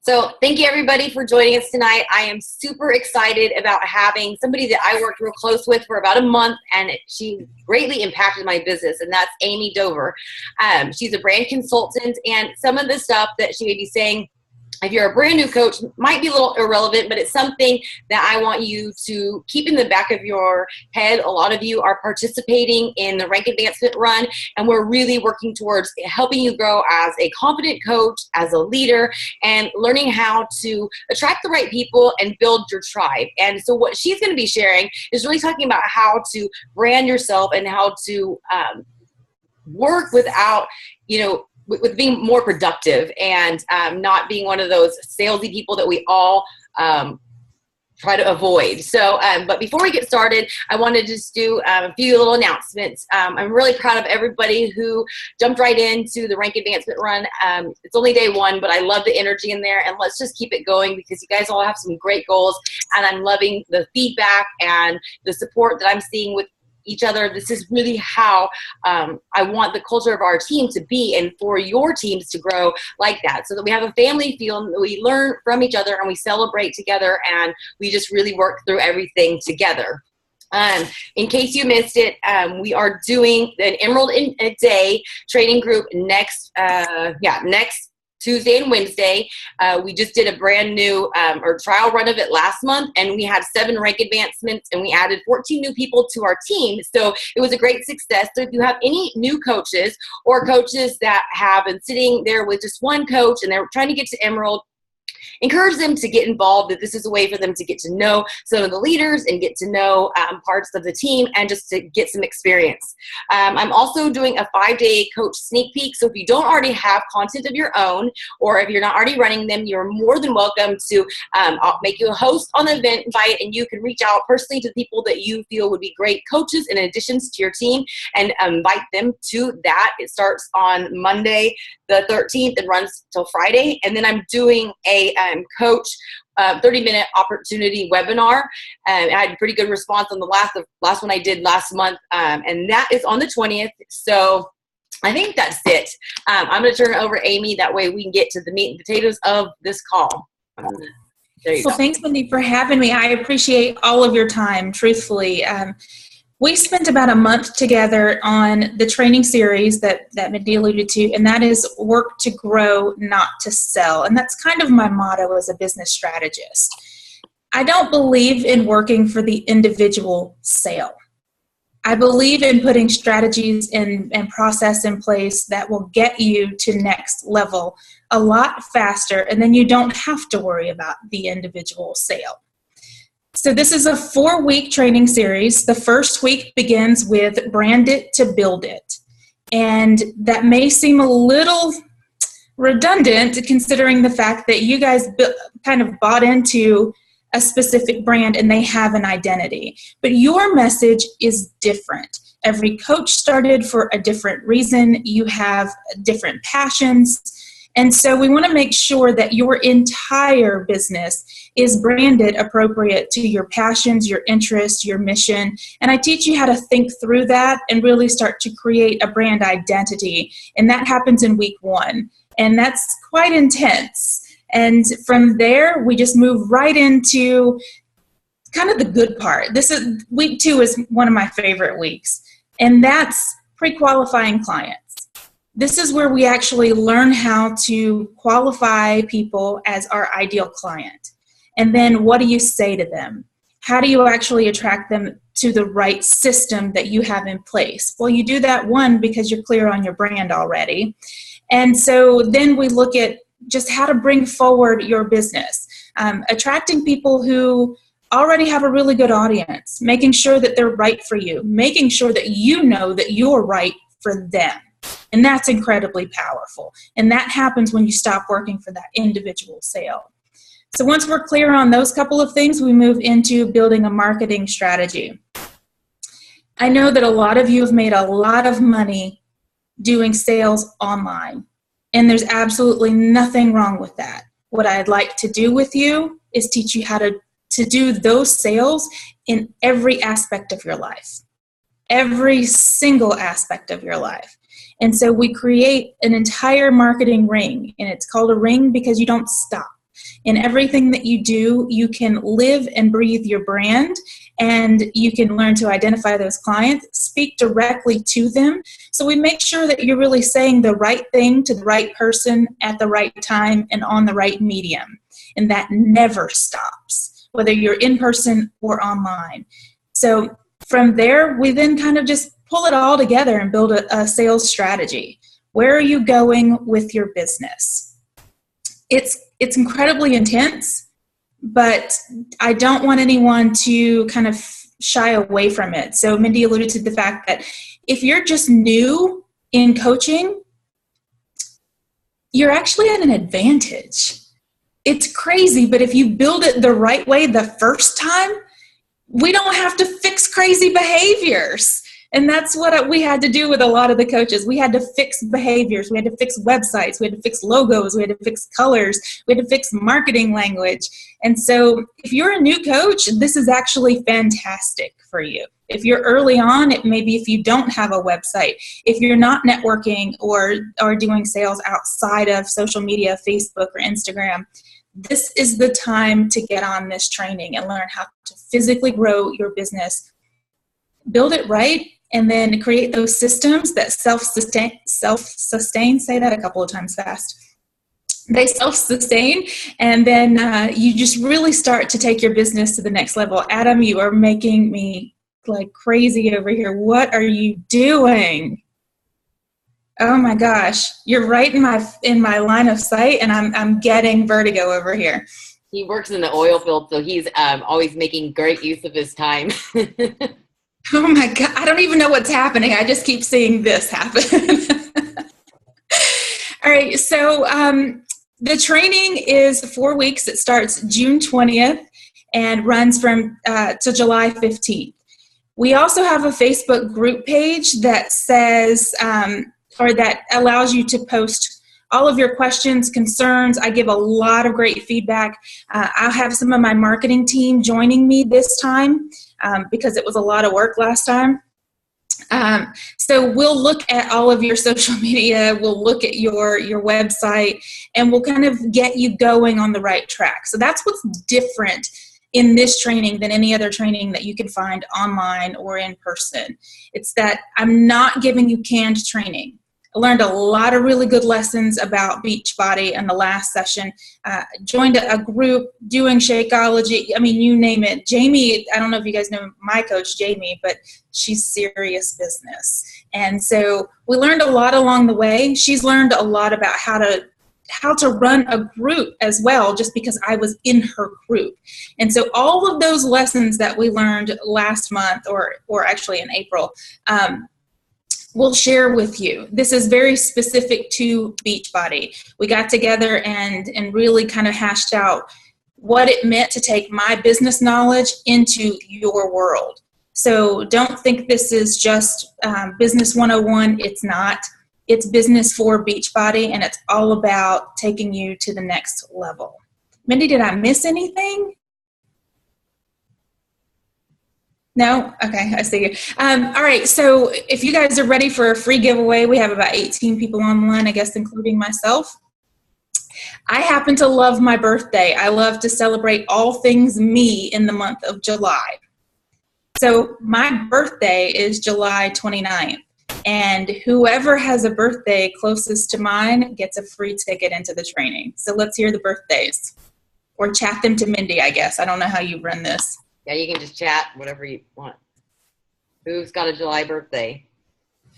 So thank you everybody for joining us tonight. I am super excited about having somebody that I worked real close with for about a month, and she greatly impacted my business, and that's Ammie Dover. She's a brand consultant, and some of the stuff that she may be saying, if you're a brand new coach, might be a little irrelevant, but it's something that I want you to keep in the back of your head. A lot of you are participating in the rank advancement run, and we're really working towards helping you grow as a confident coach, as a leader, and learning how to attract the right people and build your tribe. And so what she's going to be sharing is really talking about how to brand yourself and how to work without, with being more productive and not being one of those salesy people that we all try to avoid. So, but before we get started, I want to just do a few little announcements. I'm really proud of everybody who jumped right into the rank advancement run. It's only day one, but I love the energy in there, and let's just keep it going because you guys all have some great goals, and I'm loving the feedback and the support that I'm seeing with each other. This is really how I want the culture of our team to be, and for your teams to grow like that, so that we have a family feel, and we learn from each other, and we celebrate together, and we just really work through everything together. In case you missed it, we are doing an Emerald in a Day training group next Tuesday and Wednesday. We just did a brand new or trial run of it last month, and we had 7 rank advancements, and we added 14 new people to our team. So it was a great success. So if you have any new coaches or coaches that have been sitting there with just one coach and they're trying to get to Emerald, encourage them to get involved. That this is a way for them to get to know some of the leaders and get to know parts of the team and just to get some experience. I'm also doing a 5-day coach sneak peek. So if you don't already have content of your own, or if you're not already running them, you're more than welcome to I'll make you a host on the event invite, and you can reach out personally to people that you feel would be great coaches in addition to your team and invite them to that. It starts on Monday the 13th and runs till Friday. And then I'm doing a coach 30-minute opportunity webinar. I had a pretty good response on the last one I did last month, and that is on the 20th. So I think that's it. I'm going to turn it over to Ammie. That way we can get to the meat and potatoes of this call. There you go. Thanks, Wendy, for having me. I appreciate all of your time, truthfully. We spent about a month together on the training series that Mindy alluded to, and that is work to grow, not to sell. And that's kind of my motto as a business strategist. I don't believe in working for the individual sale. I believe in putting strategies and process in place that will get you to next level a lot faster, and then you don't have to worry about the individual sale. So this is a 4-week training series. The first week begins with brand it to build it. And that may seem a little redundant considering the fact that you guys kind of bought into a specific brand and they have an identity. But your message is different. Every coach started for a different reason. You have different passions. And so we want to make sure that your entire business is branded appropriate to your passions, your interests, your mission. And I teach you how to think through that and really start to create a brand identity. And that happens in week 1. And that's quite intense. And from there, we just move right into kind of the good part. Week 2 is one of my favorite weeks. And that's pre-qualifying clients. This is where we actually learn how to qualify people as our ideal client. And then what do you say to them? How do you actually attract them to the right system that you have in place? Well, you do that, one, because you're clear on your brand already. And so then we look at just how to bring forward your business, attracting people who already have a really good audience, making sure that they're right for you, making sure that you know that you're right for them. And that's incredibly powerful. And that happens when you stop working for that individual sale. So once we're clear on those couple of things, we move into building a marketing strategy. I know that a lot of you have made a lot of money doing sales online, and there's absolutely nothing wrong with that. What I'd like to do with you is teach you how to do those sales in every aspect of your life, every single aspect of your life. And so we create an entire marketing ring, and it's called a ring because you don't stop. In everything that you do, you can live and breathe your brand, and you can learn to identify those clients, speak directly to them. So we make sure that you're really saying the right thing to the right person at the right time and on the right medium. And that never stops, whether you're in person or online. So from there, we then kind of just pull it all together and build a sales strategy. Where are you going with your business? It's incredibly intense, but I don't want anyone to kind of shy away from it. So Mindy alluded to the fact that if you're just new in coaching, you're actually at an advantage. It's crazy, but if you build it the right way the first time, we don't have to fix crazy behaviors. And that's what we had to do with a lot of the coaches. We had to fix behaviors. We had to fix websites. We had to fix logos. We had to fix colors. We had to fix marketing language. And so if you're a new coach, this is actually fantastic for you. If you're early on, it may be if you don't have a website, if you're not networking or doing sales outside of social media, Facebook or Instagram, this is the time to get on this training and learn how to physically grow your business. Build it right, and then create those systems that self-sustain. Say that a couple of times fast. They self-sustain, and then you just really start to take your business to the next level. Adam, you are making me like crazy over here. What are you doing? Oh my gosh, you're right in my line of sight, and I'm getting vertigo over here. He works in the oil field, so he's always making great use of his time. Oh my God, I don't even know what's happening. I just keep seeing this happen. All right, so the training is 4 weeks. It starts June 20th and runs from to July 15th. We also have a Facebook group page that says, or that allows you to post all of your questions, concerns. I give a lot of great feedback. I'll have some of my marketing team joining me this time because it was a lot of work last time. So we'll look at all of your social media, we'll look at your website, and we'll kind of get you going on the right track. So that's what's different in this training than any other training that you can find online or in person. It's that I'm not giving you canned training. I learned a lot of really good lessons about Beachbody in the last session. Joined a group doing Shakeology. I mean, you name it. Jamie, I don't know if you guys know my coach, Jamie, but she's serious business. And so we learned a lot along the way. She's learned a lot about how to run a group as well, just because I was in her group. And so all of those lessons that we learned last month, or actually in April, we'll share with you. This is very specific to Beachbody. We got together and really kind of hashed out what it meant to take my business knowledge into your world. So don't think this is just business 101. It's not. It's business for Beachbody, and it's all about taking you to the next level. Mindy, did I miss anything? No? Okay, I see you. All right, so if you guys are ready for a free giveaway, we have about 18 people online, I guess, including myself. I happen to love my birthday. I love to celebrate all things me in the month of July. So my birthday is July 29th, and whoever has a birthday closest to mine gets a free ticket into the training. So let's hear the birthdays, or chat them to Mindy, I guess. I don't know how you run this. Yeah, you can just chat whatever you want. Who's got a July birthday?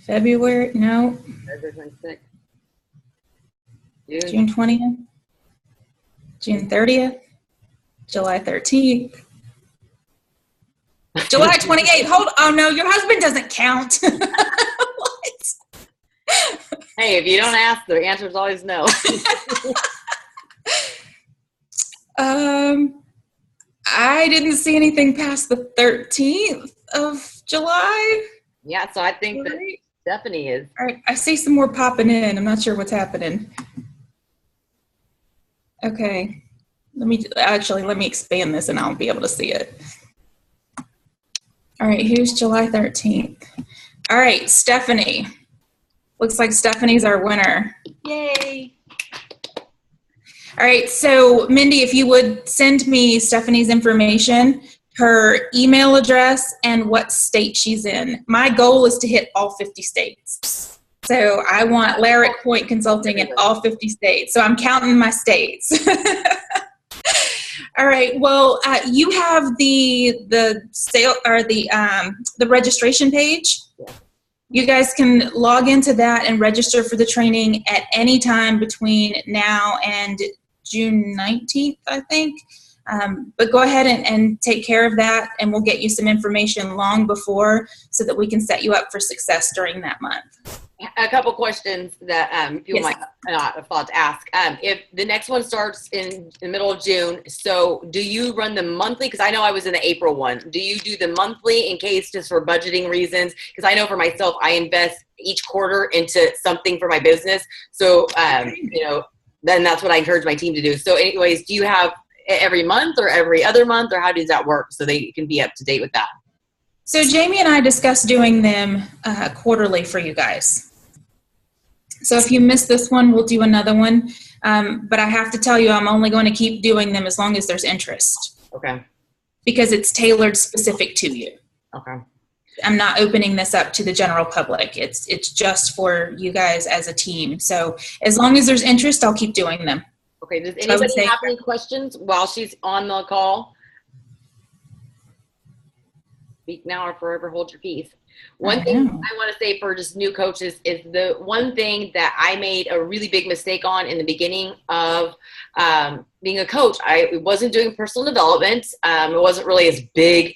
February? No. February 26th. June 20th. June 30th. July 13th. July 28th. Hold. Oh no, your husband doesn't count. What? Hey, if you don't ask, the answer is always no. I didn't see anything past the 13th of July. Yeah, so I think that Stephanie is. All right, I see some more popping in. I'm not sure what's happening. Okay, let me expand this and I'll be able to see it. All right, who's July 13th? All right, Stephanie. Looks like Stephanie's our winner. Yay. All right. So, Mindy, if you would send me Stephanie's information, her email address, and what state she's in. My goal is to hit all 50 states. So I want Lyric Point Consulting in all 50 states. So I'm counting my states. All right. Well, you have the sale or the registration page. You guys can log into that and register for the training at any time between now and June 19th, I think. But go ahead and take care of that, and we'll get you some information long before so that we can set you up for success during that month. A couple questions that people might not have thought to ask. If the next one starts in the middle of June, so do you run the monthly? Because I know I was in the April one. Do you do the monthly in case just for budgeting reasons? Because I know for myself, I invest each quarter into something for my business. So, then that's what I encourage my team to do. So anyways, do you have every month or every other month, or how does that work so they can be up to date with that? So Jamie and I discussed doing them quarterly for you guys. So if you miss this one, we'll do another one. But I have to tell you, I'm only going to keep doing them as long as there's interest. Okay. Because it's tailored specific to you. Okay. I'm not opening this up to the general public. It's just for you guys as a team. So as long as there's interest, I'll keep doing them. Okay. Does anybody have any questions while she's on the call? Speak now or forever hold your peace. One thing I want to say for just new coaches is the one thing that I made a really big mistake on in the beginning of being a coach. I wasn't doing personal development. It wasn't really as big.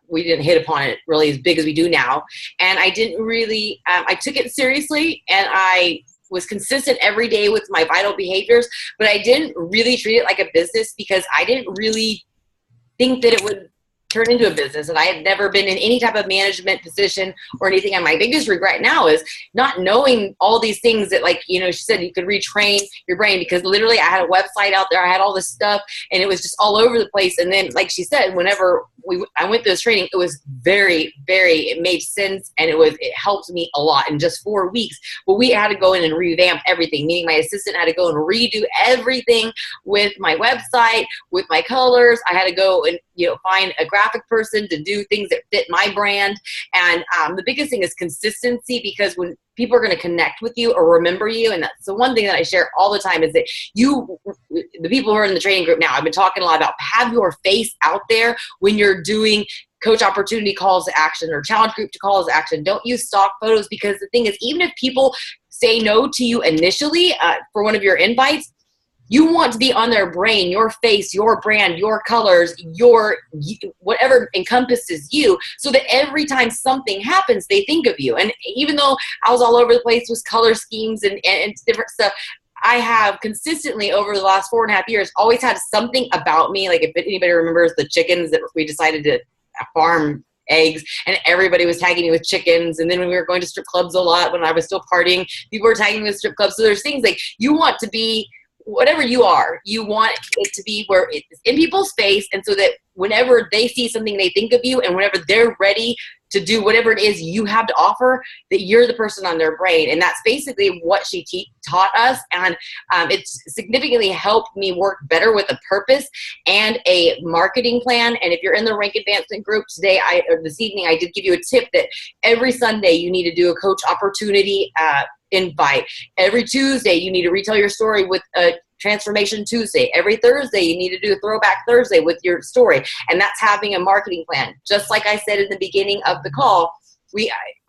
We didn't hit upon it really as big as we do now. And I didn't really, I took it seriously, and I was consistent every day with my vital behaviors, but I didn't really treat it like a business because I didn't really think that it would turn into a business, and I had never been in any type of management position or anything. And my biggest regret now is not knowing all these things that, like, she said you could retrain your brain, because literally I had a website out there, I had all this stuff, and it was just all over the place. And then, like she said, whenever I went through this training, it was it made sense, and it helped me a lot in just 4 weeks. But we had to go in and revamp everything, meaning my assistant had to go and redo everything with my website, with my colors. I had to go and find a graphic person to do things that fit my brand. And the biggest thing is consistency, because when people are going to connect with you or remember you, and that's the one thing that I share all the time, is that the people who are in the training group now, I've been talking a lot about, have your face out there when you're doing coach opportunity calls to action or challenge group to calls to action. Don't use stock photos, because the thing is, even if people say no to you initially for one of your invites, you want to be on their brain, your face, your brand, your colors, whatever encompasses you, so that every time something happens, they think of you. And even though I was all over the place with color schemes and different stuff, I have consistently over the last 4.5 years always had something about me. Like, if anybody remembers the chickens that we decided to farm eggs, and everybody was tagging me with chickens. And then when we were going to strip clubs a lot, when I was still partying, people were tagging me with strip clubs. So there's things like, you want to be whatever you are, you want it to be where it's in people's face, and so that whenever they see something, they think of you, and whenever they're ready to do whatever it is you have to offer, that you're the person on their brain. And that's basically what she taught us. And it's significantly helped me work better with a purpose and a marketing plan. And if you're in the rank advancement group today, this evening, I did give you a tip that every Sunday you need to do a coach opportunity invite. Every Tuesday you need to retell your story with a Transformation Tuesday. Every Thursday you need to do a Throwback Thursday with your story. And that's having a marketing plan. Just like I said in the beginning of the call,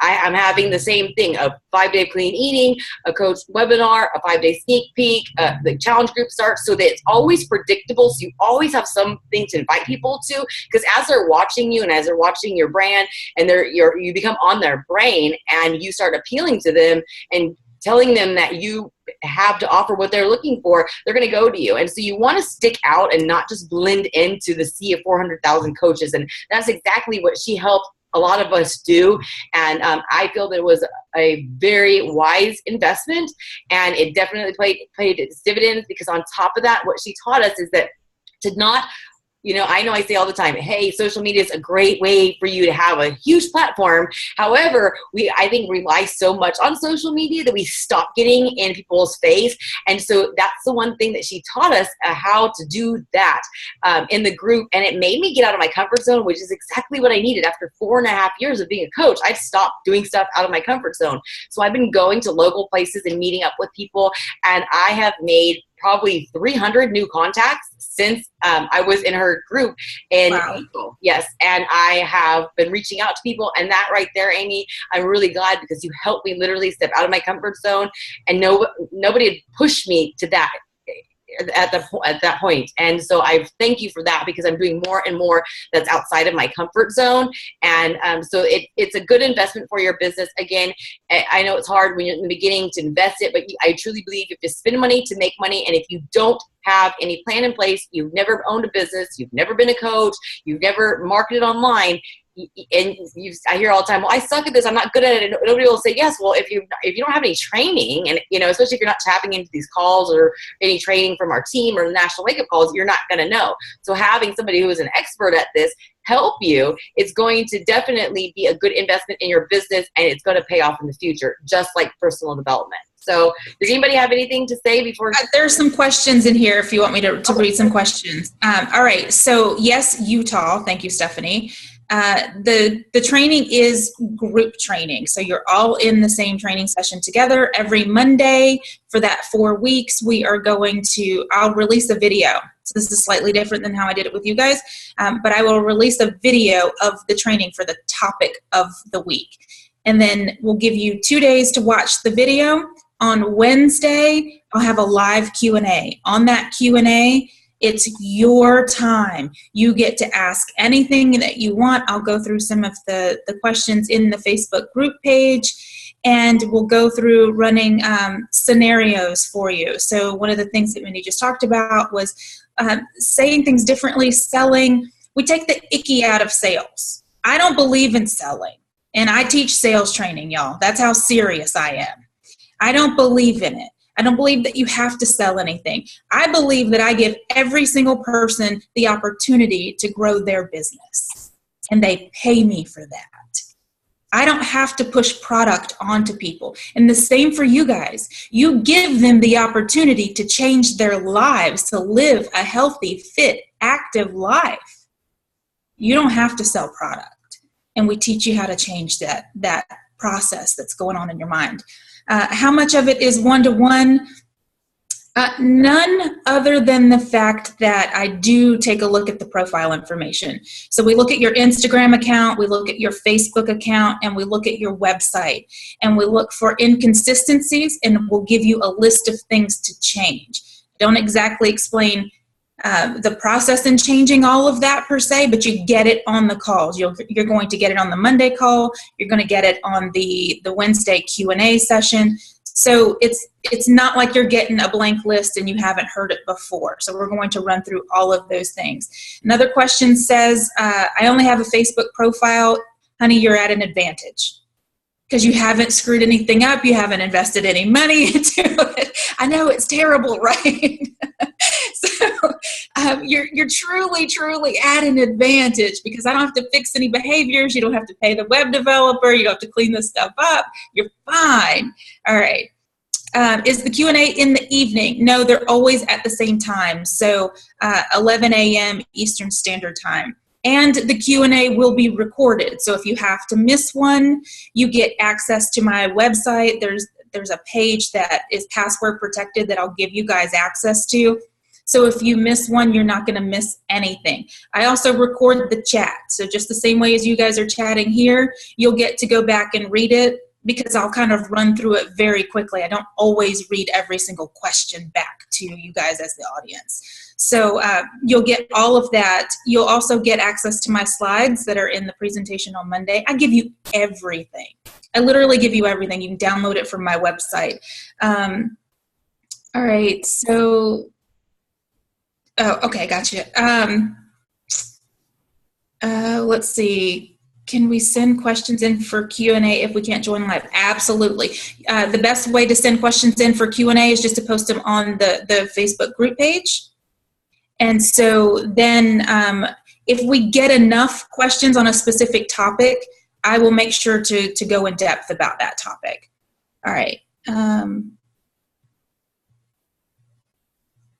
I'm having the same thing: a 5-day clean eating, a coach webinar, a 5-day sneak peek, the challenge group starts, so that it's always predictable. So you always have something to invite people to, because as they're watching you and as they're watching your brand, and you become on their brain, and you start appealing to them and telling them that you have to offer what they're looking for, they're going to go to you. And so you want to stick out and not just blend into the sea of 400,000 coaches. And that's exactly what she helped a lot of us do. And I feel that it was a very wise investment, and it definitely paid its dividends, because on top of that, what she taught us is that to not I know I say all the time, hey, social media is a great way for you to have a huge platform. However, I think rely so much on social media that we stop getting in people's face. And so that's the one thing that she taught us, how to do that in the group. And it made me get out of my comfort zone, which is exactly what I needed. After 4.5 years of being a coach, I've stopped doing stuff out of my comfort zone. So I've been going to local places and meeting up with people, and I have made probably 300 new contacts since I was in her group in April. Yes, and I have been reaching out to people, and that right there, Ammie, I'm really glad, because you helped me literally step out of my comfort zone, and nobody had pushed me to that at that point. And so I thank you for that, because I'm doing more and more that's outside of my comfort zone. And so it's a good investment for your business. Again, I know it's hard when you're in the beginning to invest it, but I truly believe you have to spend money to make money. And if you don't have any plan in place, you've never owned a business, you've never been a coach, you've never marketed online, and I hear all the time, well, I suck at this, I'm not good at it. And nobody will say yes. Well, if you don't have any training, and especially if you're not tapping into these calls or any training from our team or the national wake up calls, you're not going to know. So having somebody who is an expert at this help you, it's going to definitely be a good investment in your business, and it's going to pay off in the future, just like personal development. So does anybody have anything to say before? There's some questions in here if you want me to read some questions. All right. So yes, Utah. Thank you, Stephanie. The training is group training. So you're all in the same training session together every Monday for that 4 weeks. I'll release a video. So this is slightly different than how I did it with you guys. But I will release a video of the training for the topic of the week. And then we'll give you 2 days to watch the video. On Wednesday, I'll have a live Q&A. On that Q&A, it's your time. You get to ask anything that you want. I'll go through some of the questions in the Facebook group page, and we'll go through running scenarios for you. So one of the things that Mindy just talked about was saying things differently, selling. We take the icky out of sales. I don't believe in selling, and I teach sales training, y'all. That's how serious I am. I don't believe in it. I don't believe that you have to sell anything. I believe that I give every single person the opportunity to grow their business, and they pay me for that. I don't have to push product onto people. And the same for you guys. You give them the opportunity to change their lives, to live a healthy, fit, active life. You don't have to sell product. And we teach you how to change that process that's going on in your mind. How much of it is one-to-one? None, other than the fact that I do take a look at the profile information. So we look at your Instagram account, we look at your Facebook account, and we look at your website. And we look for inconsistencies, and we'll give you a list of things to change. Don't exactly explain the process in changing all of that per se, but you get it on the calls. You're going to get it on the Monday call. You're going to get it on the Wednesday Q&A session. So it's not like you're getting a blank list and you haven't heard it before. So we're going to run through all of those things. Another question says, I only have a Facebook profile. Honey, you're at an advantage, because you haven't screwed anything up. You haven't invested any money into it. I know it's terrible, right? So you're truly, truly at an advantage, because I don't have to fix any behaviors. You don't have to pay the web developer. You don't have to clean this stuff up. You're fine. All right. Is the Q&A in the evening? No, they're always at the same time. So 11 a.m. Eastern Standard Time. And the Q&A will be recorded. So if you have to miss one, you get access to my website. There's a page that is password protected that I'll give you guys access to. So if you miss one, you're not going to miss anything. I also record the chat. So just the same way as you guys are chatting here, you'll get to go back and read it, because I'll kind of run through it very quickly. I don't always read every single question back to you guys as the audience. So you'll get all of that. You'll also get access to my slides that are in the presentation on Monday. I give you everything. I literally give you everything. You can download it from my website. All right, so... Oh, okay, gotcha. Let's see. Can we send questions in for Q&A if we can't join live? Absolutely. The best way to send questions in for Q&A is just to post them on the Facebook group page. And so then if we get enough questions on a specific topic, I will make sure to go in depth about that topic. All right.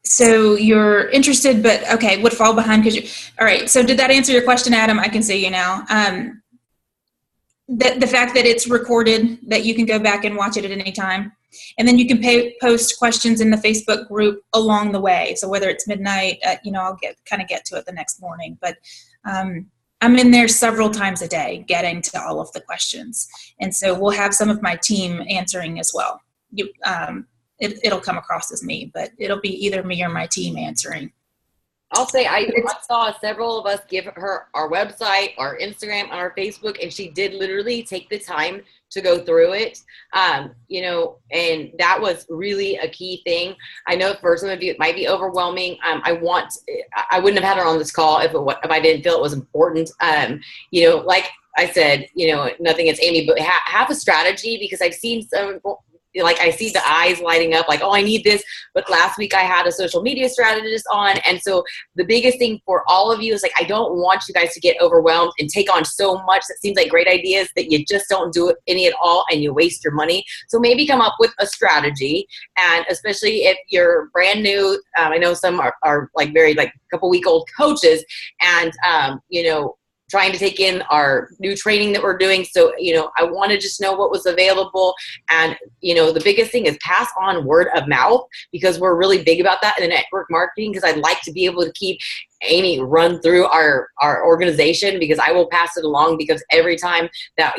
So you're interested, but okay, would fall behind because you, all right. So did that answer your question, Adam? I can see you now. The fact that it's recorded, that you can go back and watch it at any time. And then you can post questions in the Facebook group along the way. So whether it's midnight, I'll get to it the next morning. But I'm in there several times a day getting to all of the questions. And so we'll have some of my team answering as well. It'll come across as me, but it'll be either me or my team answering. I'll say I saw several of us give her our website, our Instagram, and our Facebook, and she did literally take the time to go through it, and that was really a key thing. I know for some of you it might be overwhelming. I wouldn't have had her on this call if I didn't feel it was important. Like I said, nothing against Ammie, but have a strategy, because I've seen some. Like I see the eyes lighting up like, oh, I need this. But last week I had a social media strategist on. And so the biggest thing for all of you is like, I don't want you guys to get overwhelmed and take on so much that seems like great ideas that you just don't do any at all and you waste your money. So maybe come up with a strategy. And especially if you're brand new, I know some are like very like couple week old coaches and, trying to take in our new training that we're doing. So, I want to just know what was available. And, the biggest thing is pass on word of mouth, because we're really big about that in the network marketing, because I'd like to be able to keep Ammie run through our organization, because I will pass it along, because every time that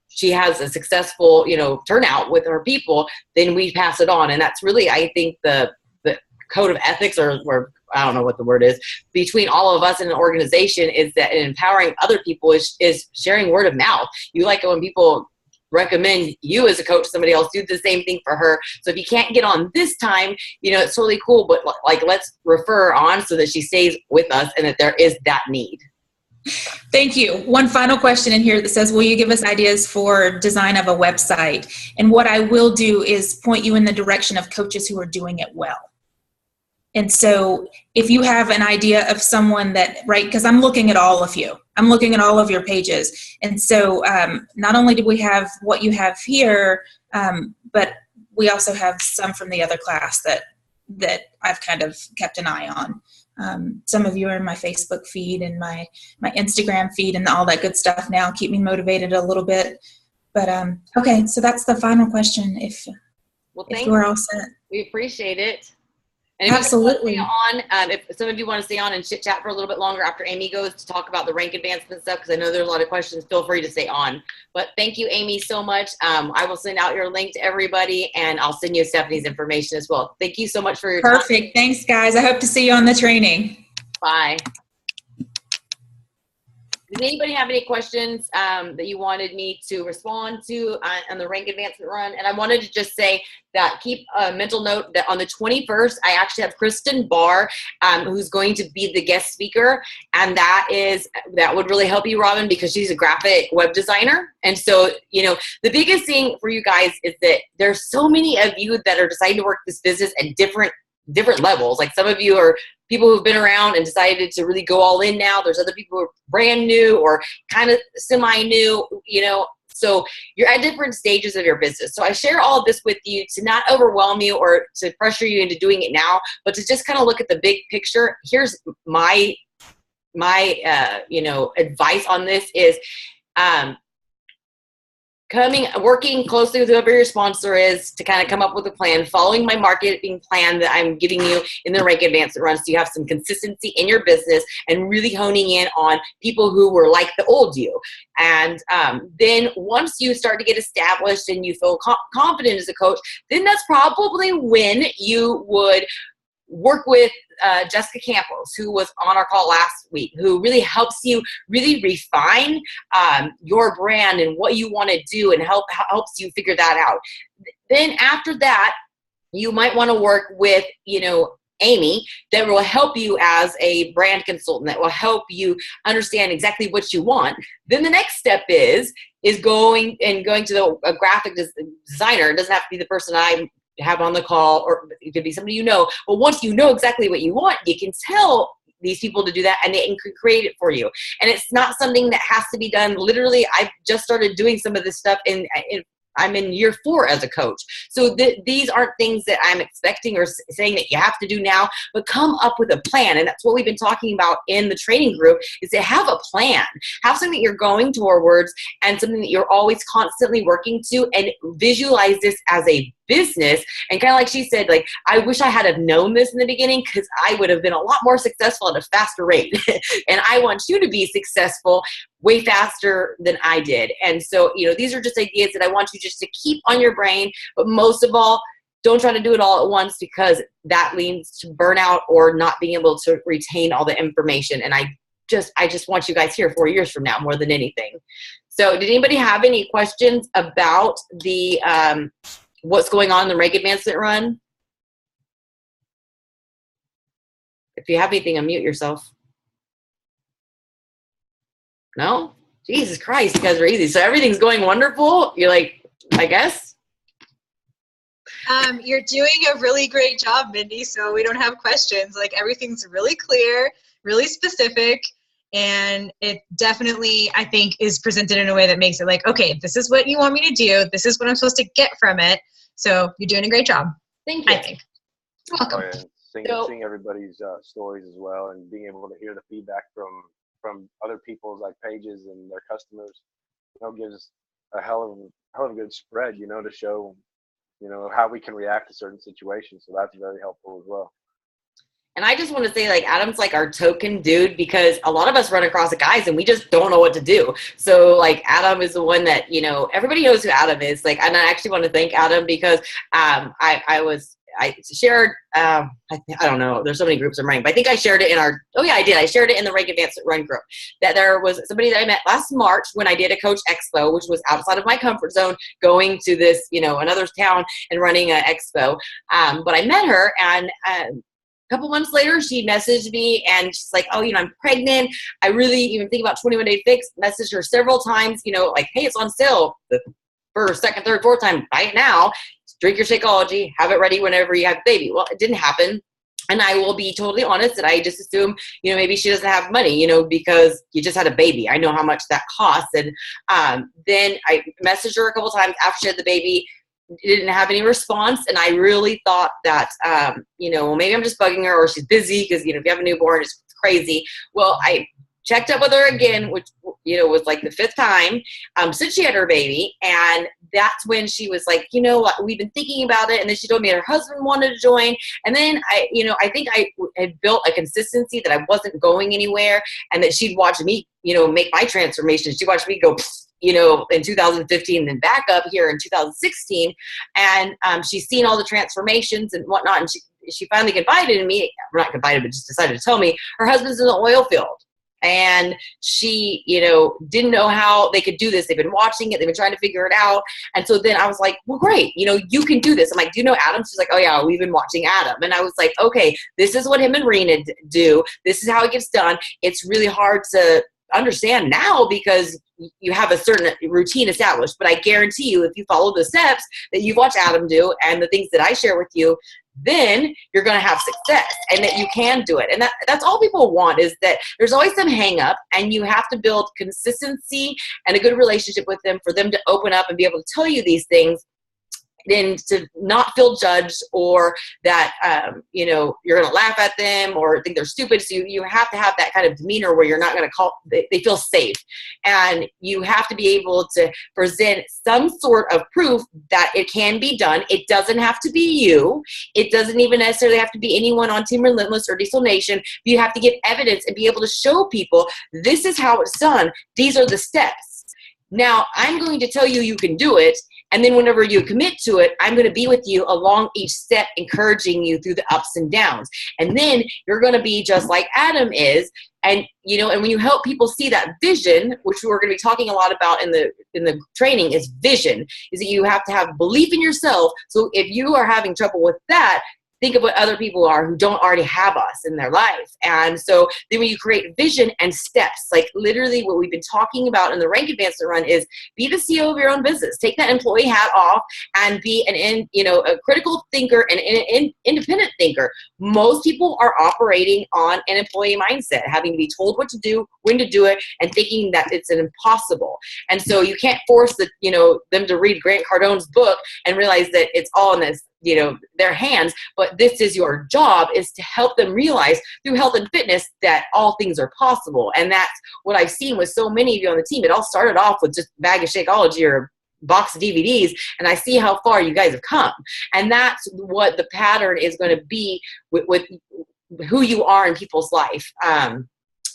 she has a successful, turnout with her people, then we pass it on. And that's really, I think, the code of ethics or I don't know what the word is, between all of us in an organization is that empowering other people is sharing word of mouth. You like it when people recommend you as a coach to somebody else, do the same thing for her. So if you can't get on this time, it's totally cool, but like, let's refer on so that she stays with us and that there is that need. Thank you. One final question in here that says, will you give us ideas for design of a website? And what I will do is point you in the direction of coaches who are doing it well. And so if you have an idea of someone that, right, because I'm looking at all of you. I'm looking at all of your pages. And so not only do we have what you have here, but we also have some from the other class that I've kind of kept an eye on. Some of you are in my Facebook feed and my Instagram feed and all that good stuff now. Keep me motivated a little bit. But okay, so that's the final question. If we're all set. We appreciate it. And absolutely. If some of you want to stay on and chit chat for a little bit longer after Ammie goes to talk about the rank advancement stuff, because I know there's a lot of questions, feel free to stay on. But thank you, Ammie, so much. I will send out your link to everybody, and I'll send you Stephanie's information as well. Thank you so much for your time. Perfect. Thanks, guys. I hope to see you on the training. Bye. Does anybody have any questions that you wanted me to respond to on the rank advancement run? And I wanted to just say that keep a mental note that on the 21st, I actually have Kristen Barr, who's going to be the guest speaker. And that would really help you, Robin, because she's a graphic web designer. And so, the biggest thing for you guys is that there's so many of you that are deciding to work this business at different levels. Like some of you are people who've been around and decided to really go all in now. There's other people who are brand new or kind of semi-new, so you're at different stages of your business. So I share all of this with you to not overwhelm you or to pressure you into doing it now, but to just kind of look at the big picture. Here's my advice on this is, working closely with whoever your sponsor is to kind of come up with a plan, following my marketing plan that I'm giving you in the rank advancement run, so you have some consistency in your business and really honing in on people who were like the old you. And then once you start to get established and you feel confident as a coach, then that's probably when you would work with Jessica Campos, who was on our call last week, who really helps you really refine your brand and what you want to do and helps you figure that out. Then after that, you might want to work with, Ammie, that will help you as a brand consultant, that will help you understand exactly what you want. Then the next step is going to a graphic designer. It doesn't have to be the person I'm have on the call, or it could be somebody you know. But once you know exactly what you want, you can tell these people to do that, and they can create it for you. And it's not something that has to be done literally. I've just started doing some of this stuff I'm in year 4 as a coach. So these aren't things that I'm expecting or saying that you have to do now, but come up with a plan. And that's what we've been talking about in the training group, is to have a plan, have something that you're going towards and something that you're always constantly working to, and visualize this as a business. And kind of like she said, like, I wish I had have known this in the beginning, because I would have been a lot more successful at a faster rate. And I want you to be successful way faster than I did. And so, these are just ideas that I want you just to keep on your brain. But most of all, don't try to do it all at once, because that leads to burnout or not being able to retain all the information. And I just want you guys here 4 years from now more than anything. So did anybody have any questions about the what's going on in the Reg Advancement Run? If you have anything, unmute yourself. No? Jesus Christ, you guys are easy. So everything's going wonderful? You're like, I guess? You're doing a really great job, Mindy, so we don't have questions. Like, everything's really clear, really specific, and it definitely, I think, is presented in a way that makes it like, okay, this is what you want me to do. This is what I'm supposed to get from it. So you're doing a great job. Thank you. I think. You're welcome. Oh, yeah. Seeing everybody's stories as well, and being able to hear the feedback from other people's like pages and their customers, gives a hell of a good spread, to show, how we can react to certain situations. So that's very helpful as well. And I just want to say, like, Adam's like our token dude, because a lot of us run across the guys and we just don't know what to do. So like, Adam is the one that, everybody knows who Adam is. Like, and I actually want to thank Adam, because I shared, I don't know, there's so many groups I'm running, but I think I shared it in I shared it in the Reg Advancement Run group, that there was somebody that I met last March when I did a coach expo, which was outside of my comfort zone, going to this, another town and running an expo. But I met her, and a couple months later, she messaged me, and she's like, oh, I'm pregnant. I really even think about 21 Day Fix. Messaged her several times, like, hey, it's on sale. The first, second, third, fourth time, buy it now. Drink your Shakeology, have it ready whenever you have the baby. Well, it didn't happen. And I will be totally honest that I just assume, maybe she doesn't have money, because you just had a baby. I know how much that costs. And then I messaged her a couple times after she had the baby. Didn't have any response, and I really thought that well, maybe I'm just bugging her, or she's busy, because if you have a newborn, it's crazy. Well, I checked up with her again, which was like the 5th time since she had her baby, and that's when she was like, what, we've been thinking about it. And then she told me her husband wanted to join, and then I think I had built a consistency that I wasn't going anywhere, and that she'd watch me make my transformation. She watched me go in 2015, then back up here in 2016. And she's seen all the transformations and whatnot. And she finally confided in me, not confided, but just decided to tell me her husband's in the oil field. And she, didn't know how they could do this. They've been watching it. They've been trying to figure it out. And so then I was like, well, great. You can do this. I'm like, do you know Adam? She's like, oh yeah, we've been watching Adam. And I was like, okay, this is what him and Rena do. This is how it gets done. It's really hard to understand now, because you have a certain routine established, but I guarantee you, if you follow the steps that you've watched Adam do and the things that I share with you, then you're going to have success, and that you can do it. And that's all people want, is that there's always some hang up, and you have to build consistency and a good relationship with them for them to open up and be able to tell you these things, and to not feel judged, or that you're going to laugh at them or think they're stupid. So you have to have that kind of demeanor where you're not going to they feel safe, and you have to be able to present some sort of proof that it can be done. It doesn't have to be you. It doesn't even necessarily have to be anyone on Team Relentless or Diesel Nation. You have to give evidence and be able to show people, this is how it's done. These are the steps. Now, I'm going to tell you you can do it, and then whenever you commit to it, I'm going to be with you along each step, encouraging you through the ups and downs. And then you're going to be just like Adam is. And, and when you help people see that vision, which we're going to be talking a lot about in the training, is vision, is that you have to have belief in yourself. So if you are having trouble with that, think of what other people are who don't already have us in their life. And so then when you create vision and steps, like literally what we've been talking about in the Rank Advancement Run is be the CEO of your own business. Take that employee hat off and be a critical thinker and an independent thinker. Most people are operating on an employee mindset, having to be told what to do, when to do it, and thinking that it's an impossible. And so you can't force them to read Grant Cardone's book and realize that it's all in this, their hands, but this is your job, is to help them realize through health and fitness that all things are possible. And that's what I've seen with so many of you on the team. It all started off with just a bag of Shakeology or box of DVDs, and I see how far you guys have come. And that's what the pattern is going to be with who you are in people's life.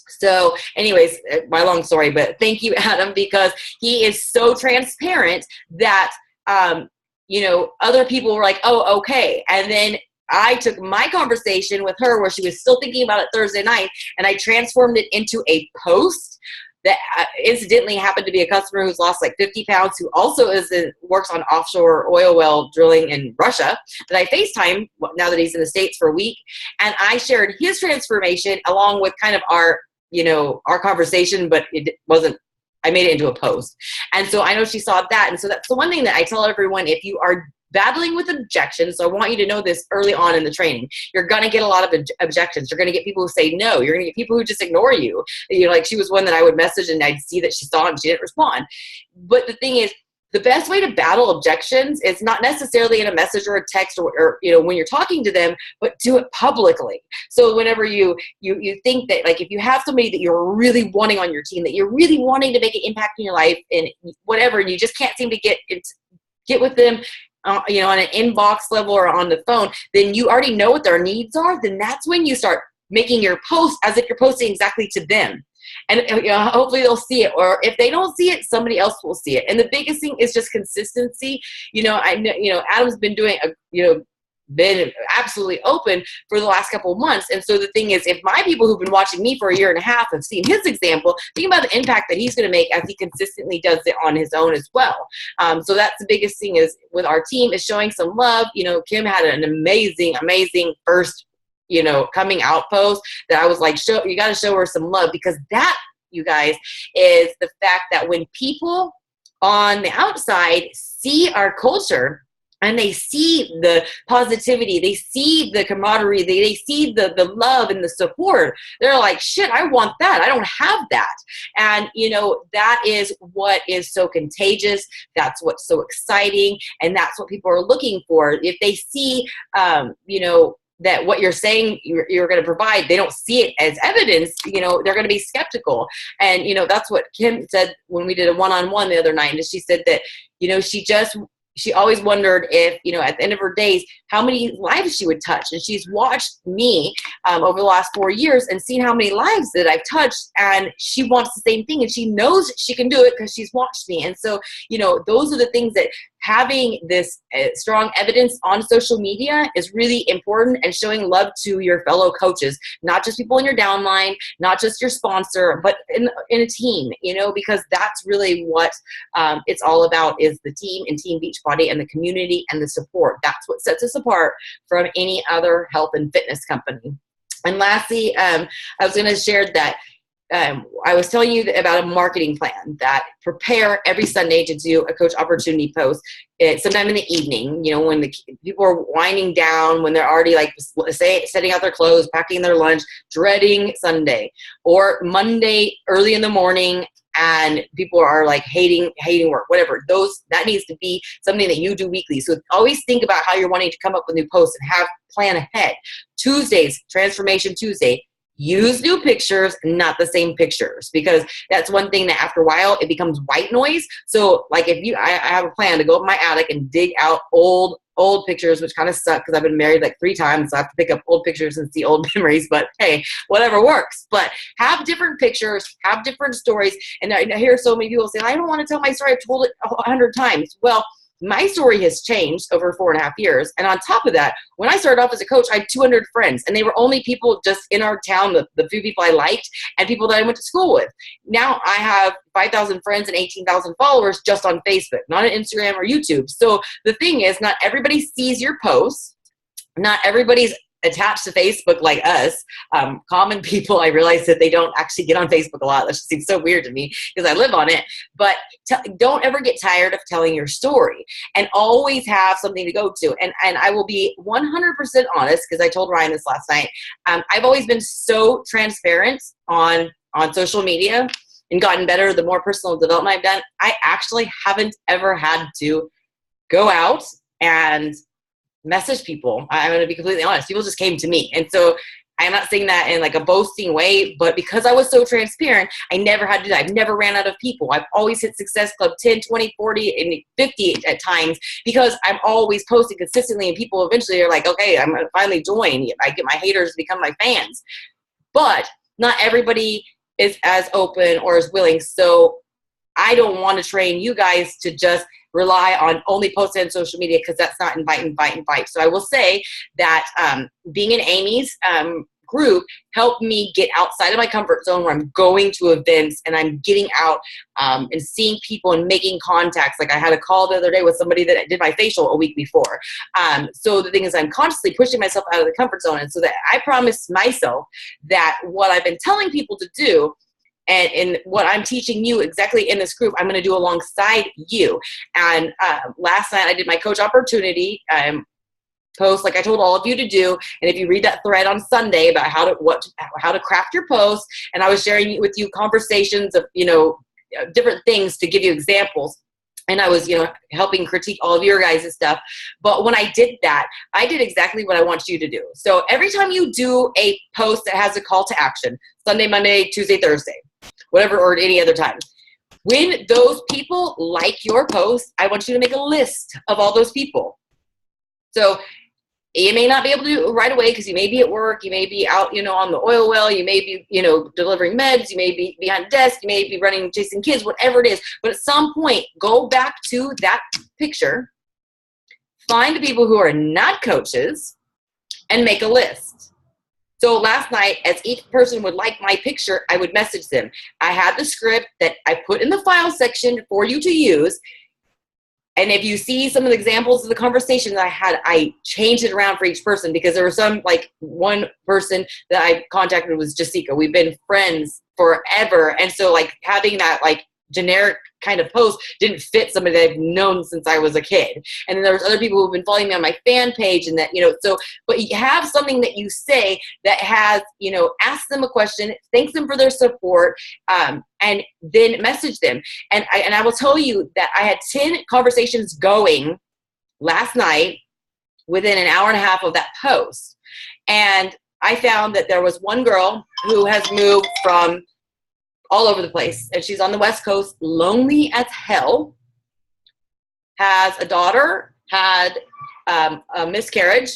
So anyways, my long story, but thank you, Adam, because he is so transparent that, other people were like, oh, okay. And then I took my conversation with her where she was still thinking about it Thursday night, and I transformed it into a post that incidentally happened to be a customer who's lost like 50 pounds, who also works on offshore oil well drilling in Russia, that I FaceTime now that he's in the States for a week. And I shared his transformation along with kind of our conversation, but it wasn't, I made it into a post. And so I know she saw that. And so that's the one thing that I tell everyone, if you are battling with objections, so I want you to know this early on in the training, you're going to get a lot of objections. You're going to get people who say no. You're going to get people who just ignore you. Like she was one that I would message and I'd see that she saw it and she didn't respond. But the thing is, the best way to battle objections is not necessarily in a message or a text or when you're talking to them, but do it publicly. So whenever you think that, like, if you have somebody that you're really wanting on your team, that you're really wanting to make an impact in your life and whatever, and you just can't seem to get with them, on an inbox level or on the phone, then you already know what their needs are. Then that's when you start making your post as if you're posting exactly to them. And hopefully they'll see it, or if they don't see it, somebody else will see it. And the biggest thing is just consistency. I know, Adam's been doing been absolutely open for the last couple of months. And so the thing is, if my people who've been watching me for a year and a half have seen his example, think about the impact that he's going to make as he consistently does it on his own as well. So that's the biggest thing is with our team is showing some love. Kim had an amazing first coming out post that I was like, you got to show her some love, because that, you guys, is the fact that when people on the outside see our culture and they see the positivity, they see the camaraderie, they see the love and the support, they're like, shit, I want that. I don't have that. And, that is what is so contagious. That's what's so exciting. And that's what people are looking for. If they see, that what you're saying you're going to provide, they don't see it as evidence, they're going to be skeptical. And, that's what Kim said when we did a one-on-one the other night. And she said that, she always wondered if, at the end of her days, how many lives she would touch. And she's watched me over the last 4 years and seen how many lives that I've touched. And she wants the same thing. And she knows she can do it because she's watched me. And so, those are the things that having this strong evidence on social media is really important, and showing love to your fellow coaches, not just people in your downline, not just your sponsor, but in a team, because that's really what it's all about, is the team and Team Beachbody and the community and the support. That's what sets us apart from any other health and fitness company. And lastly, I was going to share that I was telling you about a marketing plan that prepare every Sunday to do a coach opportunity post sometime in the evening, when the people are winding down, when they're already setting out their clothes, packing their lunch, dreading Sunday, or Monday early in the morning, and people are like hating work, whatever. That needs to be something that you do weekly. So always think about how you're wanting to come up with new posts and have plan ahead. Tuesdays, Transformation Tuesday. Use new pictures, not the same pictures, because that's one thing that after a while it becomes white noise. So like I have a plan to go up my attic and dig out old pictures, which kind of suck because I've been married like 3 times. So I have to pick up old pictures and see old memories, but hey, whatever works. But have different pictures, have different stories. And I hear so many people say, I don't want to tell my story. I've told it 100 times. Well, my story has changed over 4.5 years. And on top of that, when I started off as a coach, I had 200 friends, and they were only people just in our town, the few people I liked and people that I went to school with. Now I have 5,000 friends and 18,000 followers just on Facebook, not on Instagram or YouTube. So the thing is, not everybody sees your posts. not everybody's attached to Facebook like us. Common people, I realize that they don't actually get on Facebook a lot. That just seems so weird to me because I live on it. But don't ever get tired of telling your story, and always have something to go to. And I will be 100% honest, because I told Ryan this last night. I've always been so transparent on social media and gotten better the more personal development I've done. I actually haven't ever had to go out and message people. I'm going to be completely honest. People just came to me. And so I'm not saying that in like a boasting way, but because I was so transparent, I never had to do that. I've never ran out of people. I've always hit Success Club 10, 20, 40, and 50 at times, because I'm always posting consistently, and people eventually are like, okay, I'm going to finally join. I get my haters to become my fans. But not everybody is as open or as willing. So I don't want to train you guys to just rely on only posting on social media, because that's not invite. So I will say that being in Ammie's group helped me get outside of my comfort zone, where I'm going to events and I'm getting out and seeing people and making contacts. Like I had a call the other day with somebody that did my facial a week before. So the thing is, I'm constantly pushing myself out of the comfort zone. And so that I promised myself that what I've been telling people to do, and in what I'm teaching you exactly in this group, I'm going to do alongside you. And last night I did my coach opportunity post, like I told all of you to do. And if you read that thread on Sunday about how to craft your post, and I was sharing with you conversations of, different things to give you examples. And I was, helping critique all of your guys' stuff. But when I did that, I did exactly what I want you to do. So every time you do a post that has a call to action, Sunday, Monday, Tuesday, Thursday, whatever, or any other time, when those people like your post, I want you to make a list of all those people. So you may not be able to do it right away, because you may be at work, you may be out, on the oil well, you may be, delivering meds, you may be behind a desk, you may be running, chasing kids, whatever it is. But at some point, go back to that picture, find the people who are not coaches, and make a list. So last night, as each person would like my picture, I would message them. I had the script that I put in the file section for you to use. And if you see some of the examples of the conversations I had, I changed it around for each person, because there was some, like one person that I contacted was Jessica. We've been friends forever. And so like having that like generic kind of post didn't fit somebody that I've known since I was a kid. And then there's other people who've been following me on my fan page, and that, but you have something that you say that has, ask them a question, thanks them for their support, and then message them. And I will tell you that I had 10 conversations going last night within an hour and a half of that post. And I found that there was one girl who has moved from all over the place, and she's on the West Coast, lonely as hell, has a daughter, had a miscarriage,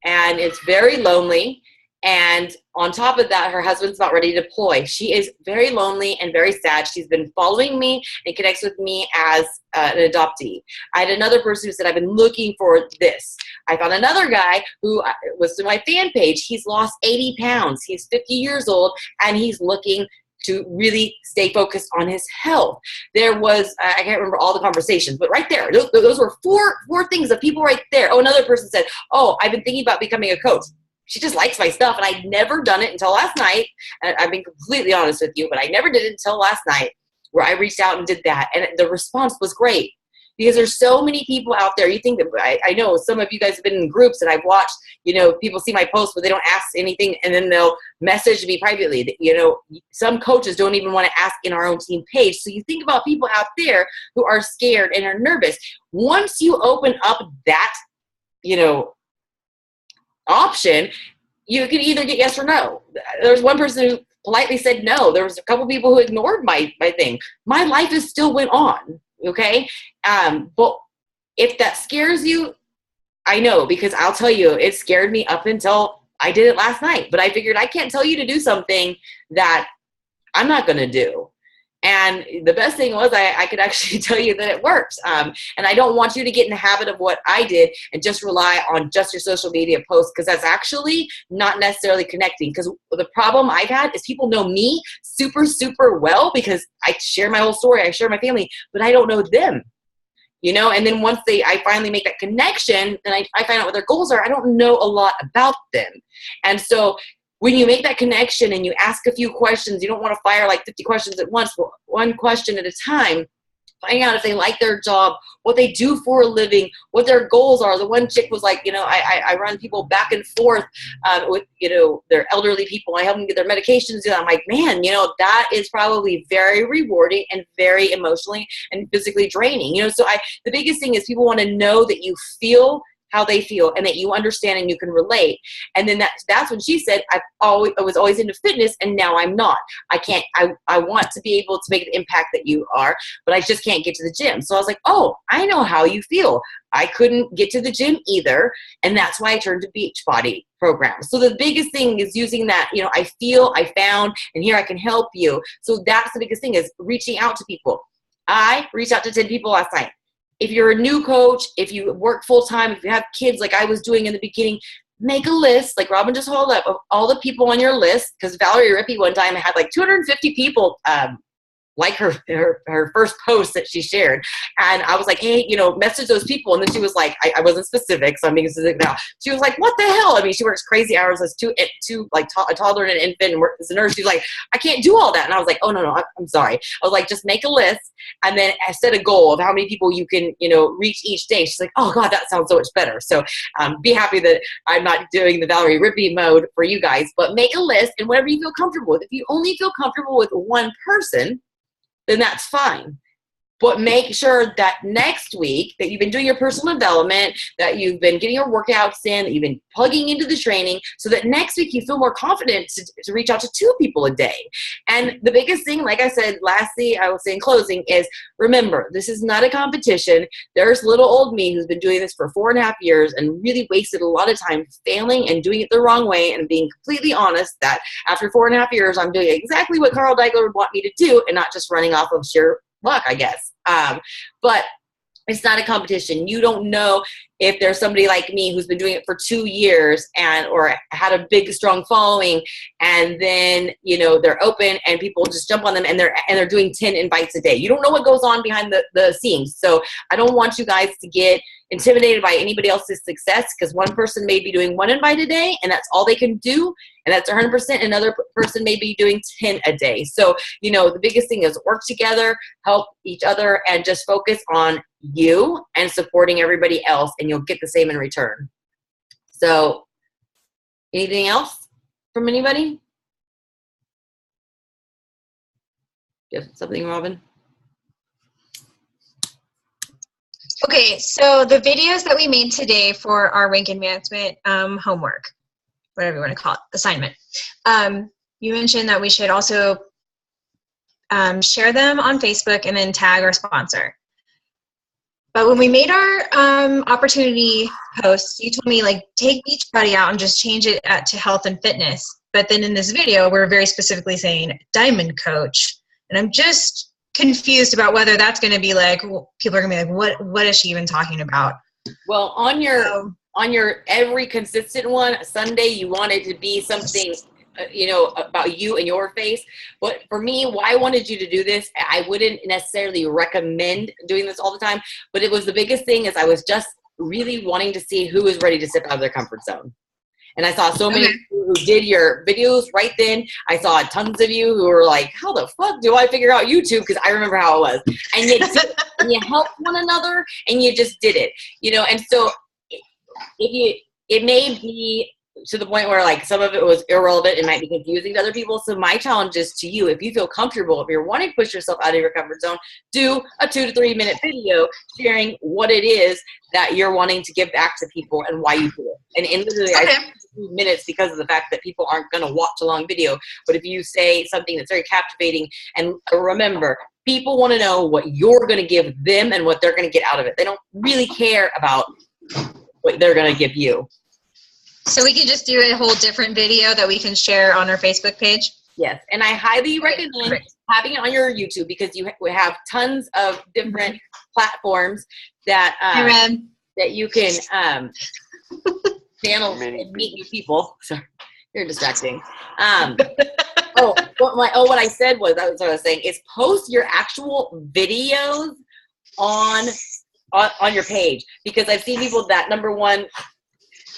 and it's very lonely. And on top of that, her husband's not ready to deploy. She is very lonely and very sad. She's been following me and connects with me as an adoptee. I had another person who said, I've been looking for this. I found another guy who was to my fan page. He's lost 80 pounds. He's 50 years old, and he's looking to really stay focused on his health. There was, I can't remember all the conversations, but right there, those were four things of people right there. Oh, another person said, oh, I've been thinking about becoming a coach. She just likes my stuff, and I'd never done it until last night. And I've been completely honest with you, but I never did it until last night, where I reached out and did that. And the response was great, because there's so many people out there. You think that I know some of you guys have been in groups, and I've watched, people see my posts, but they don't ask anything, and then they'll message me privately. Some coaches don't even want to ask in our own team page. So you think about people out there who are scared and are nervous. Once you open up that, option, you can either get yes or no. There's one person who politely said no. There was a couple people who ignored my thing. My life is still went on. Okay. But if that scares you, I know, because I'll tell you, it scared me up until I did it last night. But I figured I can't tell you to do something that I'm not going to do. And the best thing was I could actually tell you that it works. And I don't want you to get in the habit of what I did and just rely on just your social media posts, because that's actually not necessarily connecting. Because the problem I've had is people know me super, super well because I share my whole story. I share my family, but I don't know them. you know, and then once I finally make that connection, then I find out what their goals are. I don't know a lot about them. And so when you make that connection and you ask a few questions, you don't want to fire like 50 questions at once, but one question at a time. Finding out if they like their job, what they do for a living, what their goals are. The one chick was like, you know, I run people back and forth with, you know, their elderly people. I help them get their medications. I'm like, man, you know, that is probably very rewarding and very emotionally and physically draining. You know, so the biggest thing is people want to know that you feel how they feel and that you understand and you can relate. And then that's when she said, I was always into fitness and now I'm not. I want to be able to make the impact that you are, but I just can't get to the gym. So I was like, oh, I know how you feel. I couldn't get to the gym either. And that's why I turned to Beachbody programs. So the biggest thing is using that, you know, I feel, I found, and here I can help you. So that's the biggest thing is reaching out to people. I reached out to 10 people last night. If you're a new coach, if you work full-time, if you have kids like I was doing in the beginning, make a list, like Robin just hold up, of all the people on your list, because Valerie Rippey one time had like 250 people like her first post that she shared. And I was like, hey, you know, message those people. And then she was like, I wasn't specific, so I'm being specific now. She was like, what the hell? I mean, she works crazy hours as a toddler and an infant and works as a nurse. She's like, I can't do all that. And I was like, oh, no, I'm sorry. I was like, just make a list. And then I set a goal of how many people you can, you know, reach each day. She's like, oh God, that sounds so much better. So be happy that I'm not doing the Valerie Rippey mode for you guys, but make a list and whatever you feel comfortable with. If you only feel comfortable with one person, then that's fine. But make sure that next week that you've been doing your personal development, that you've been getting your workouts in, that you've been plugging into the training, so that next week you feel more confident to reach out to 2 people a day. And the biggest thing, like I said, lastly, I will say in closing, is remember, this is not a competition. There's little old me who's been doing this for 4.5 years and really wasted a lot of time failing and doing it the wrong way, and being completely honest that after 4.5 years, I'm doing exactly what Carl Daigler would want me to do and not just running off of sheer luck, I guess. But it's not a competition. You don't know if there's somebody like me who's been doing it for 2 years or had a big, strong following, and then, you know, they're open and people just jump on them and they're doing 10 invites a day. You don't know what goes on behind the scenes. So I don't want you guys to get intimidated by anybody else's success, because one person may be doing 1 invite a day and that's all they can do, and that's 100%. Another person may be doing 10 a day. So, you know, the biggest thing is work together, help each other, and just focus on you and supporting everybody else, and you'll get the same in return. So anything else from anybody? You have something, Robin? Okay, so the videos that we made today for our rank advancement homework, whatever you want to call it, assignment, you mentioned that we should also share them on Facebook and then tag our sponsor. But when we made our opportunity posts, you told me, like, take Beachbody out and just change it to health and fitness. But then in this video, we're very specifically saying Diamond Coach. And I'm just confused about whether that's going to be like, people are going to be like, what is she even talking about? Well, on your every consistent one, Sunday, you want it to be something, you know, about you and your face. But for me, why I wanted you to do this, I wouldn't necessarily recommend doing this all the time, but it was the biggest thing is I was just really wanting to see who is ready to step out of their comfort zone. And I saw so many people who did your videos right then. I saw tons of you who were like, how the fuck do I figure out YouTube? Because I remember how it was. And you helped one another and you just did it, you know. And so it may be to the point where, like, some of it was irrelevant and might be confusing to other people. So my challenge is to you, if you feel comfortable, if you're wanting to push yourself out of your comfort zone, do a 2 to 3 minute video sharing what it is that you're wanting to give back to people and why you do it. And in literally, I think 2 minutes, because of the fact that people aren't going to watch a long video. But if you say something that's very captivating, and remember, people want to know what you're going to give them and what they're going to get out of it. They don't really care about what they're going to give you. So we can just do a whole different video that we can share on our Facebook page? Yes, and I highly recommend having it on your YouTube, because we have tons of different platforms that that you can channel and meet new people. Sorry, you're distracting. What I said was, that was what I was saying, is post your actual videos on on your page, because I've seen people that, number one,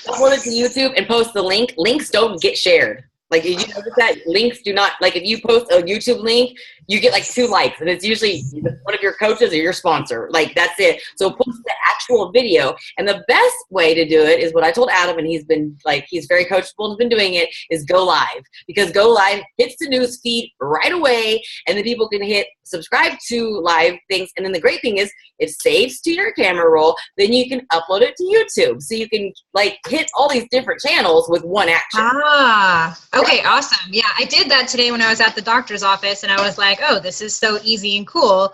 upload it to YouTube and post the link. Links don't get shared. Like, did you notice that? Links do not, like, if you post a YouTube link, you get like 2 likes, and it's usually one of your coaches or your sponsor. Like, that's it. So post the actual video. And the best way to do it is what I told Adam, and he's been like, he's very coachable and has been doing it, is go live. Because go live hits the news feed right away, and then people can hit subscribe to live things. And then the great thing is it saves to your camera roll. Then you can upload it to YouTube. So you can like hit all these different channels with one action. Ah, okay, awesome. Yeah, I did that today when I was at the doctor's office, and I was like, oh, this is so easy and cool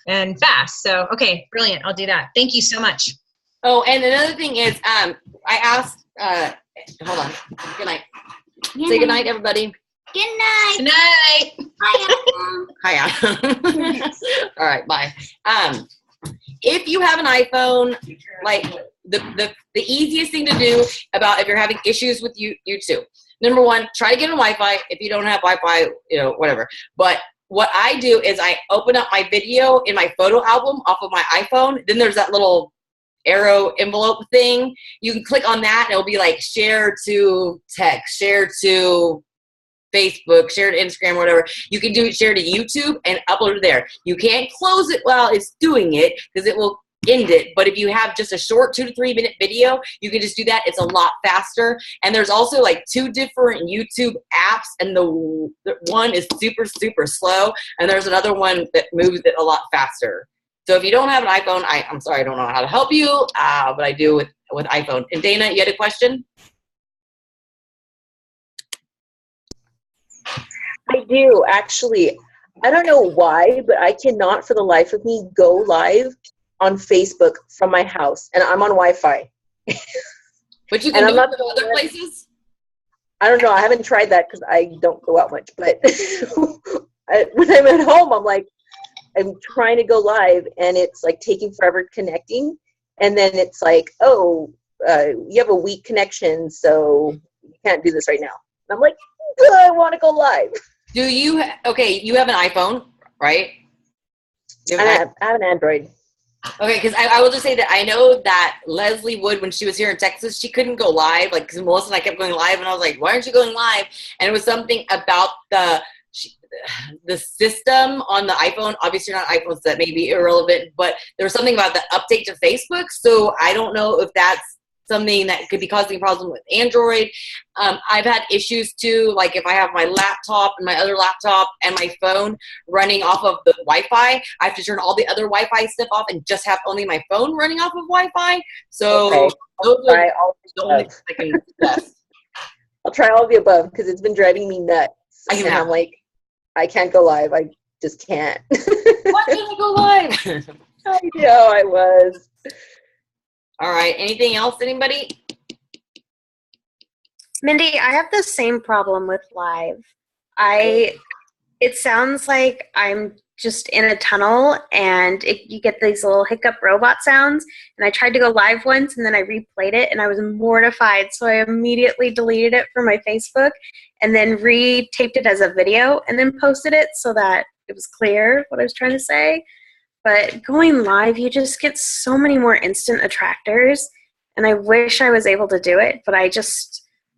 and fast. So, okay, brilliant. I'll do that. Thank you so much. Oh, and another thing is, I asked, hold on. Good night. Say good night, everybody. Good night. Good night. Hi. All right, bye. If you have an iPhone, like the easiest thing to do about if you're having issues with YouTube, number one, try to get on Wi-Fi. If you don't have Wi-Fi, you know, whatever. But what I do is I open up my video in my photo album off of my iPhone. Then there's that little arrow envelope thing. You can click on that and it'll be like share to text, share to Facebook, share to Instagram, whatever. You can do it, share to YouTube and upload it there. You can't close it while it's doing it because it will end it. But if you have just a short 2 to 3 minute video, you can just do that. It's a lot faster. And there's also like 2 different YouTube apps, and the one is super, super slow. And there's another one that moves it a lot faster. So if you don't have an iPhone, I'm sorry, I don't know how to help you, but I do with iPhone. And Dana, you had a question? I do, actually. I don't know why, but I cannot for the life of me go live on Facebook from my house, and I'm on Wi-Fi. But you can do it in other places? I don't know. I haven't tried that because I don't go out much. But when I'm at home, I'm like, I'm trying to go live, and it's like taking forever connecting. And then it's like, oh, you have a weak connection, so you can't do this right now. And I'm like, I want to go live. Do you, okay, you have an iPhone, right? I have an Android. Okay, because I will just say that I know that Leslie Wood, when she was here in Texas, she couldn't go live. Like, because Melissa and I kept going live, and I was like, why aren't you going live? And it was something about the system on the iPhone. Obviously, not iPhones, that may be irrelevant, but there was something about the update to Facebook. So I don't know if that's something that could be causing a problem with Android. I've had issues too, like if I have my laptop and my other laptop and my phone running off of the Wi-Fi, I have to turn all the other Wi-Fi stuff off and just have only my phone running off of Wi-Fi. So okay. those are the only things I can suggest. I'll try all of the above because it's been driving me nuts. And I'm like, I can't go live. I just can't. Why can't I go live? I know I was. All right. Anything else, anybody? Mindy, I have the same problem with live. It sounds like I'm just in a tunnel, and you get these little hiccup robot sounds. And I tried to go live once, and then I replayed it, and I was mortified. So I immediately deleted it from my Facebook, and then re-taped it as a video, and then posted it so that it was clear what I was trying to say. But going live, you just get so many more instant attractors, and I wish I was able to do it, but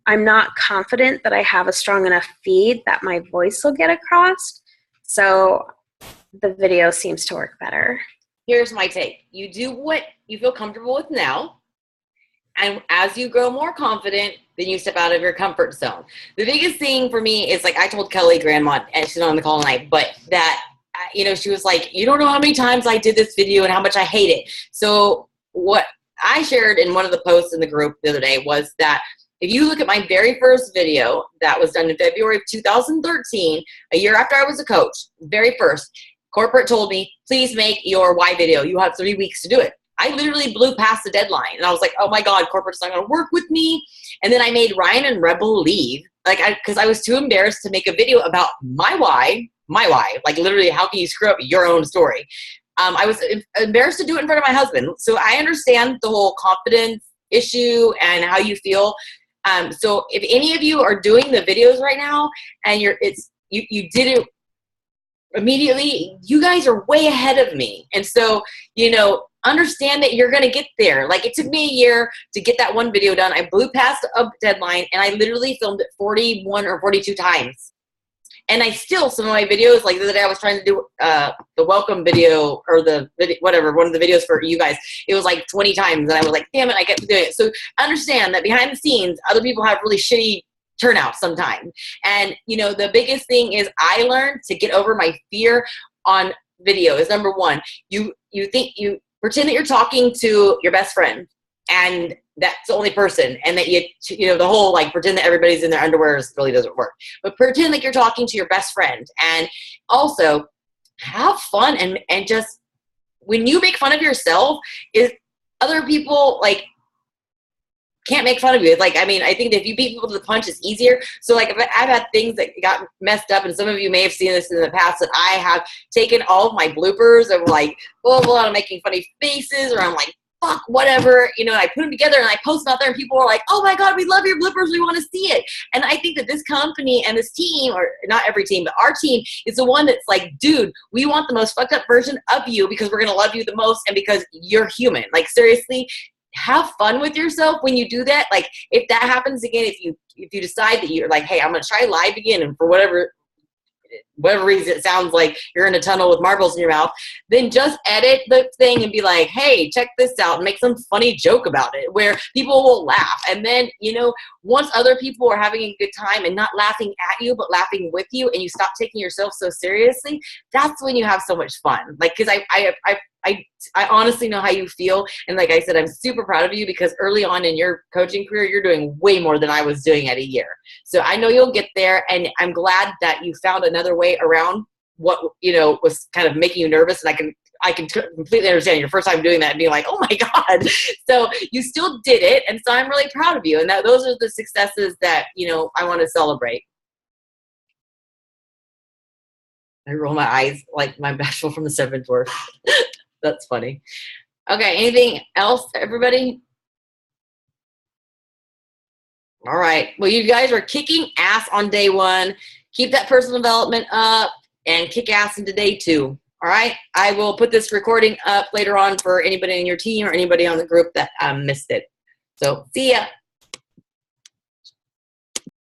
I'm not confident that I have a strong enough feed that my voice will get across. So the video seems to work better. Here's my take. You do what you feel comfortable with now, and as you grow more confident, then you step out of your comfort zone. The biggest thing for me is, like I told Kelly Grandmont, and she's not on the call tonight, but that you know, she was like, you don't know how many times I did this video and how much I hate it. So what I shared in one of the posts in the group the other day was that if you look at my very first video that was done in February of 2013, a year after I was a coach, very first, corporate told me, please make your why video. You have 3 weeks to do it. I literally blew past the deadline, and I was like, oh my God, corporate's not going to work with me. And then I made Ryan and Rebel leave, because I was too embarrassed to make a video about my why, like literally how can you screw up your own story. I was embarrassed to do it in front of my husband. So I understand the whole confidence issue and how you feel. So if any of you are doing the videos right now and you did it immediately, you guys are way ahead of me. And so, you know, understand that you're going to get there. Like, it took me a year to get that one video done. I blew past a deadline, and I literally filmed it 41 or 42 times. And I still, some of my videos, like the other day I was trying to do the welcome video, or the video, whatever, one of the videos for you guys. It was like 20 times, and I was like, damn it, I kept doing it. So understand that behind the scenes, other people have really shitty turnout sometimes. And, you know, the biggest thing is I learned to get over my fear on video is number one. You pretend that you're talking to your best friend, and that's the only person, and that you know, the whole like pretend that everybody's in their underwear really doesn't work. But pretend like you're talking to your best friend, and also have fun, and just when you make fun of yourself, is other people like can't make fun of you. It's like, I mean, I think that if you beat people to the punch, it's easier. So like, I've had things that got messed up, and some of you may have seen this in the past, that I have taken all of my bloopers of like, blah, blah, I'm making funny faces, or I'm like, fuck, whatever, you know, and I put them together and I post them out there, and people are like, oh my God, we love your bloopers, we want to see it. And I think that this company and this team, or not every team, but our team is the one that's like, dude, we want the most fucked up version of you, because we're going to love you the most, and because you're human. Like, seriously, have fun with yourself when you do that. Like, if that happens again, if you decide that you're like, hey, I'm going to try live again, and for whatever reason it sounds like you're in a tunnel with marbles in your mouth, then just edit the thing and be like, hey, check this out, and make some funny joke about it where people will laugh. And then, you know, once other people are having a good time and not laughing at you but laughing with you, and you stop taking yourself so seriously, that's when you have so much fun. Like, because I honestly know how you feel, and like I said, I'm super proud of you, because early on in your coaching career, you're doing way more than I was doing at a year. So I know you'll get there, and I'm glad that you found another way around what, you know, was kind of making you nervous. And I can completely understand your first time doing that and being like, oh my God. So you still did it, and so I'm really proud of you. And those are the successes that, you know, I want to celebrate. I roll my eyes like my bachelor from the seventh dwarf. That's funny. Okay, anything else, everybody? All right. Well, you guys are kicking ass on day one. Keep that personal development up and kick ass into day two. All right. I will put this recording up later on for anybody in your team or anybody on the group that missed it. So see ya.